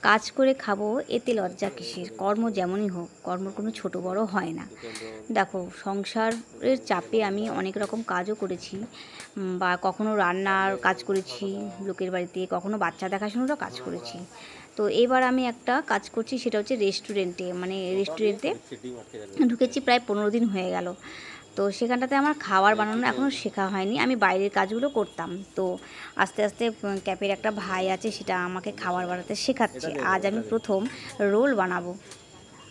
কাজ করে খাবো এতে লজ্জা কিসের? কর্ম যেমনই হোক, কর্ম কোনো ছোট বড় হয় না। দেখো, সংসারের চাপে আমি অনেক রকম কাজও করেছি, বা কখনো রান্নার কাজ করেছি লোকের বাড়িতে, কখনো বাচ্চা দেখাশোনারও কাজ করেছি। তো এবার আমি একটা কাজ করছি, সেটা হচ্ছে রেস্টুরেন্টে, মানে রেস্টুরেন্টে ঢুকেছি প্রায় 15 দিন হয়ে গেল। তো সেখানটাতে আমার খাবার বানানো এখনও শেখা হয়নি, আমি বাইরের কাজগুলো করতাম। তো আস্তে আস্তে ক্যাফের একটা ভাই আছে, সেটা আমাকে খাবার বানাতে শেখাচ্ছে। আজ আমি প্রথম রোল বানাবো।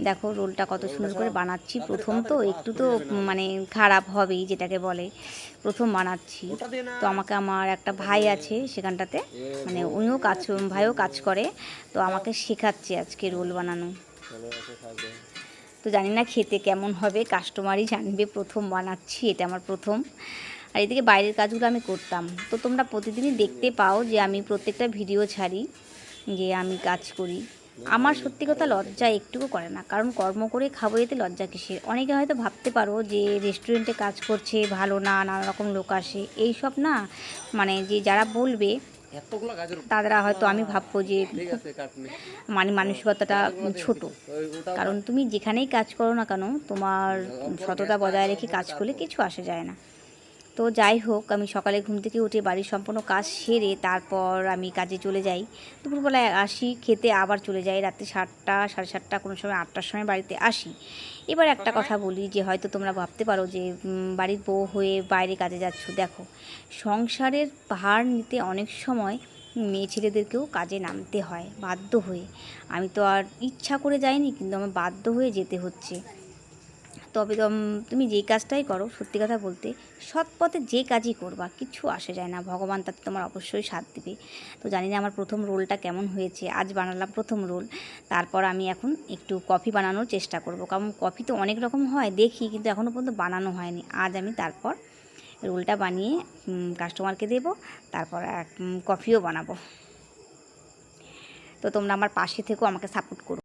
দেখো রোলটা কত সুন্দর করে বানাচ্ছি। প্রথম তো একটু তো মানে খারাপ হবেই, যেটাকে বলে, প্রথম বানাচ্ছি। তো আমাকে আমার একটা ভাই আছে সেখানটাতে, মানে ভাইও কাজ করে, তো আমাকে শেখাচ্ছে আজকে রোল বানানো। তো জানি না খেতে কেমন হবে, কাস্টমারই জানবে। প্রথম বানাচ্ছি, এটা আমার প্রথম। আর এদিকে বাইরের কাজগুলো আমি করতাম। তো তোমরা প্রতিদিনই দেখতে পাও যে আমি প্রত্যেকটা ভিডিও ছাড়ি, যে আমি কাজ করি। আমার সত্যি কথা লজ্জা একটুকু করে না, কারণ কর্ম করে খাবো এতে লজ্জা কিসের? অনেকে হয়তো ভাবতে পারো যে রেস্টুরেন্টে কাজ করছে, ভালো না, নানা রকম লোক আসে, এইসব না, মানে যে যারা বলবে তারা হয়তো, আমি ভাববো যে মানে মানসিকতাটা ছোট। কারণ তুমি যেখানেই কাজ করো না কেন, তোমার সততা বজায় রেখে কাজ করলে কিছু আসে যায় না। তো যাই হোক, আমি সকালে ঘুম থেকে উঠে বাড়ির সম্পূর্ণ কাজ সেরে তারপর আমি কাজে চলে যাই। দুপুরবেলায় আসি, খেতে আবার চলে যাই। রাত্রি 7টা, 7:30, কোনো সময় 8টার সময় বাড়িতে আসি। এবার একটা কথা বলি, যে হয়তো তোমরা ভাবতে পারো যে বাড়ির বউ হয়ে বাইরে কাজে যাচ্ছ। দেখো, সংসারের ভার নিতে অনেক সময় মেয়ে ছেলেদেরকেও কাজে নামতে হয় বাধ্য হয়ে। আমি তো আর ইচ্ছা করে যাইনি, কিন্তু আমার বাধ্য হয়ে যেতে হচ্ছে। তবে তুমি যেই কাজটাই করো, সত্যি কথা বলতে, সৎ পথে যে কাজই করবা, কিছু আসে যায় না, ভগবান তাতে তোমার অবশ্যই সাথ দেবে। তো জানি না আমার প্রথম রোলটা কেমন হয়েছে। আজ বানালাম প্রথম রোল। তারপর আমি এখন একটু কফি বানানোর চেষ্টা করব, কারণ কফি তো অনেক রকম হয় দেখি, কিন্তু এখনও পর্যন্ত বানানো হয়নি। আজ আমি তারপর রোলটা বানিয়ে কাস্টমারকে দেবো, তারপর কফিও বানাবো। তো তোমরা আমার পাশে থেকেও আমাকে সাপোর্ট করো।